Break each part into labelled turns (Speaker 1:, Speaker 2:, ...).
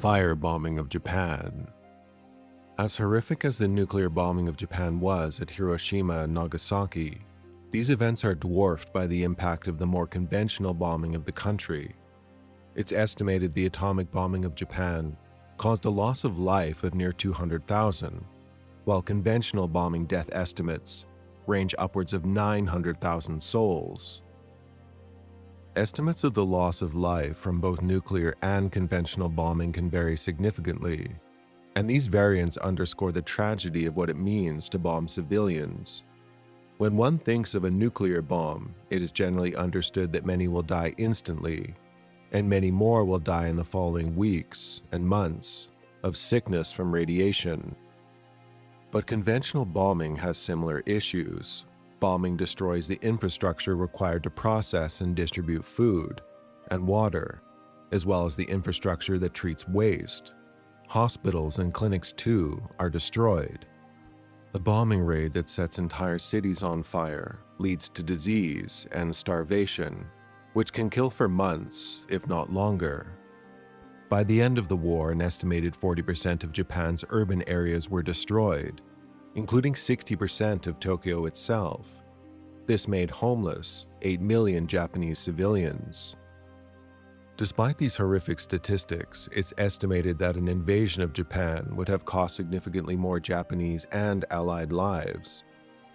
Speaker 1: Firebombing of Japan. As horrific as the nuclear bombing of Japan was at Hiroshima and Nagasaki, these events are dwarfed by the impact of the more conventional bombing of the country. It's estimated the atomic bombing of Japan caused a loss of life of near 200,000, while conventional bombing death estimates range upwards of 900,000 souls. Estimates of the loss of life from both nuclear and conventional bombing can vary significantly, and these variants underscore the tragedy of what it means to bomb civilians. When one thinks of a nuclear bomb, it is generally understood that many will die instantly, and many more will die in the following weeks and months of sickness from radiation. But conventional bombing has similar issues. Bombing destroys the infrastructure required to process and distribute food and water, as well as the infrastructure that treats waste. Hospitals and clinics, too, are destroyed. A bombing raid that sets entire cities on fire leads to disease and starvation, which can kill for months, if not longer. By the end of the war, an estimated 40% of Japan's urban areas were destroyed, including 60% of Tokyo itself. This made homeless 8 million Japanese civilians. Despite these horrific statistics, it's estimated that an invasion of Japan would have cost significantly more Japanese and Allied lives.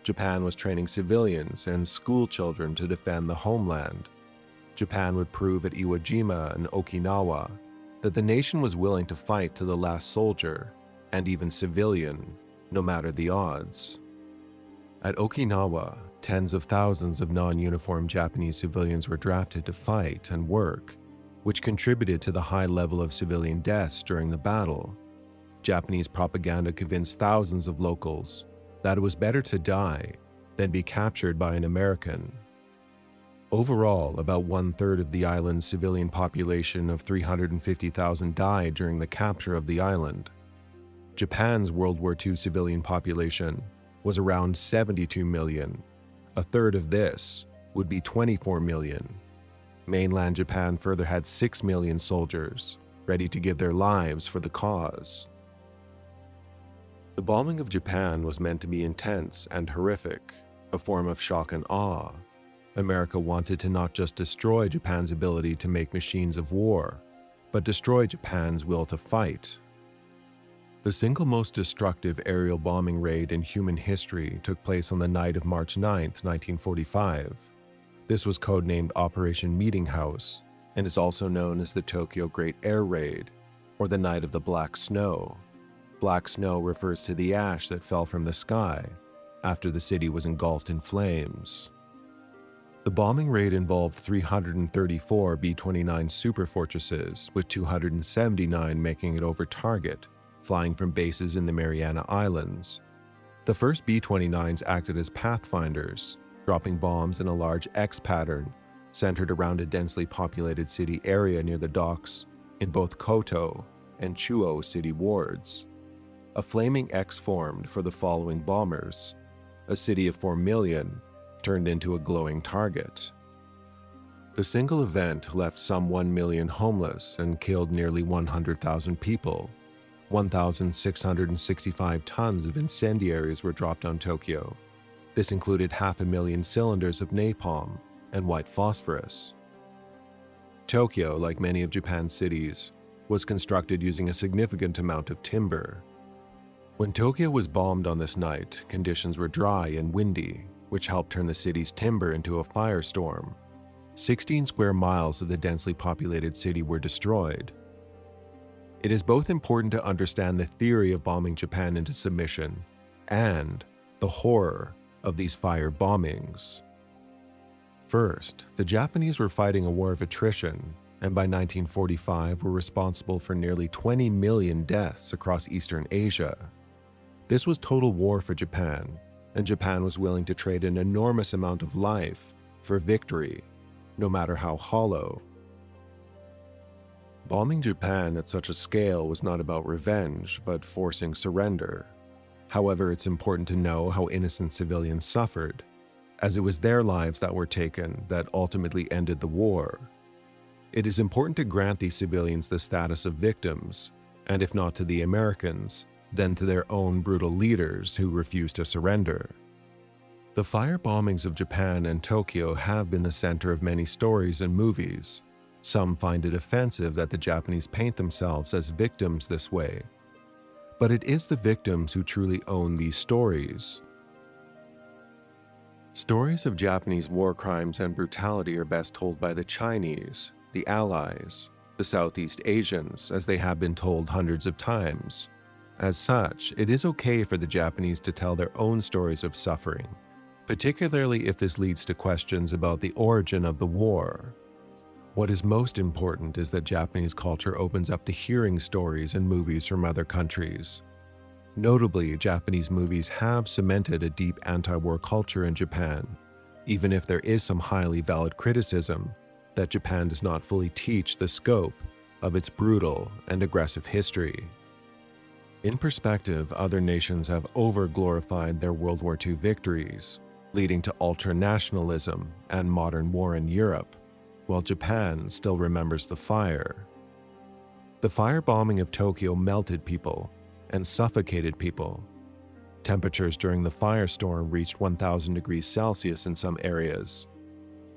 Speaker 1: Japan was training civilians and school children to defend the homeland. Japan would prove at Iwo Jima and Okinawa that the nation was willing to fight to the last soldier, and even civilian, no matter the odds. At Okinawa, tens of thousands of non-uniformed Japanese civilians were drafted to fight and work, which contributed to the high level of civilian deaths during the battle. Japanese propaganda convinced thousands of locals that it was better to die than be captured by an American. Overall, about one-third of the island's civilian population of 350,000 died during the capture of the island. Japan's World War II civilian population was around 72 million. A third of this would be 24 million. Mainland Japan further had 6 million soldiers, ready to give their lives for the cause. The bombing of Japan was meant to be intense and horrific, a form of shock and awe. America wanted to not just destroy Japan's ability to make machines of war, but destroy Japan's will to fight. The single most destructive aerial bombing raid in human history took place on the night of March 9, 1945. This was codenamed Operation Meeting House and is also known as the Tokyo Great Air Raid, or the Night of the Black Snow. Black snow refers to the ash that fell from the sky after the city was engulfed in flames. The bombing raid involved 334 B-29 superfortresses, with 279 making it over target, flying from bases in the Mariana Islands. The first B-29s acted as pathfinders, dropping bombs in a large X pattern centered around a densely populated city area near the docks in both Koto and Chuo city wards. A flaming X formed for the following bombers. A city of 4 million turned into a glowing target. The single event left some 1 million homeless and killed nearly 100,000 people. 1,665 tons of incendiaries were dropped on Tokyo. This included 500,000 cylinders of napalm and white phosphorus. Tokyo, like many of Japan's cities, was constructed using a significant amount of timber. When Tokyo was bombed on this night, conditions were dry and windy, which helped turn the city's timber into a firestorm. 16 square miles of the densely populated city were destroyed. It is both important to understand the theory of bombing Japan into submission and the horror of these fire bombings. First, the Japanese were fighting a war of attrition, and by 1945 were responsible for nearly 20 million deaths across Eastern Asia. This was total war for Japan, and Japan was willing to trade an enormous amount of life for victory, no matter how hollow. Bombing Japan at such a scale was not about revenge, but forcing surrender. However, it's important to know how innocent civilians suffered, as it was their lives that were taken that ultimately ended the war. It is important to grant these civilians the status of victims, and if not to the Americans, then to their own brutal leaders who refuse to surrender. The firebombings of Japan and Tokyo have been the center of many stories and movies. Some find it offensive that the Japanese paint themselves as victims this way. But it is the victims who truly own these stories. Stories of Japanese war crimes and brutality are best told by the Chinese, the Allies, the Southeast Asians, as they have been told hundreds of times. As such, it is okay for the Japanese to tell their own stories of suffering, particularly if this leads to questions about the origin of the war. What is most important is that Japanese culture opens up to hearing stories and movies from other countries. Notably, Japanese movies have cemented a deep anti-war culture in Japan, even if there is some highly valid criticism that Japan does not fully teach the scope of its brutal and aggressive history. In perspective, other nations have over-glorified their World War II victories, leading to ultra-nationalism and modern war in Europe, while Japan still remembers the fire. The firebombing of Tokyo melted people and suffocated people. Temperatures during the firestorm reached 1,000 degrees Celsius in some areas.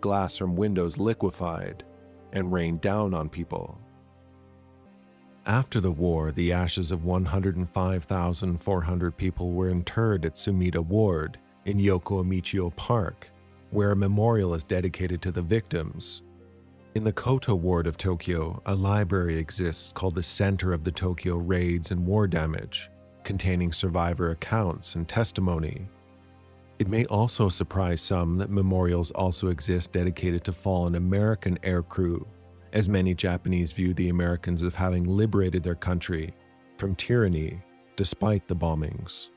Speaker 1: Glass from windows liquefied and rained down on people. After the war, the ashes of 105,400 people were interred at Sumida Ward in Yokomichio Park, where a memorial is dedicated to the victims. In the Koto ward of Tokyo, a library exists called the Center of the Tokyo Raids and War Damage, containing survivor accounts and testimony. It may also surprise some that memorials also exist dedicated to fallen American aircrew, as many Japanese view the Americans as having liberated their country from tyranny despite the bombings.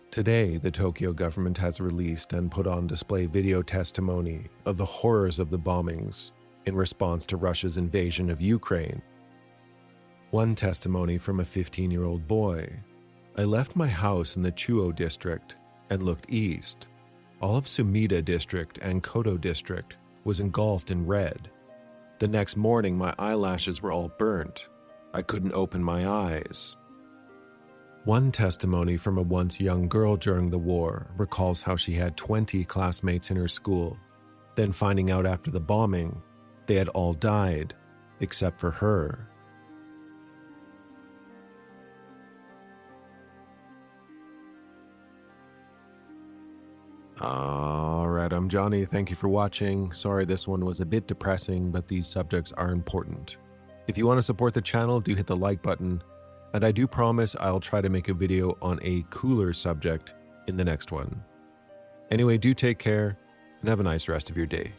Speaker 1: Today, the Tokyo government has released and put on display video testimony of the horrors of the bombings in response to Russia's invasion of Ukraine. One testimony from a 15-year-old boy: "I left my house in the Chuo district and looked east. All of Sumida district and Koto district was engulfed in red. The next morning, my eyelashes were all burnt. I couldn't open my eyes." One testimony from a once young girl during the war recalls how she had 20 classmates in her school, then finding out after the bombing they had all died, except for her. Alright, I'm Johnny. Thank you for watching. Sorry this one was a bit depressing, but these subjects are important. If you want to support the channel, do hit the like button, and I do promise I'll try to make a video on a cooler subject in the next one. Anyway, do take care, and have a nice rest of your day.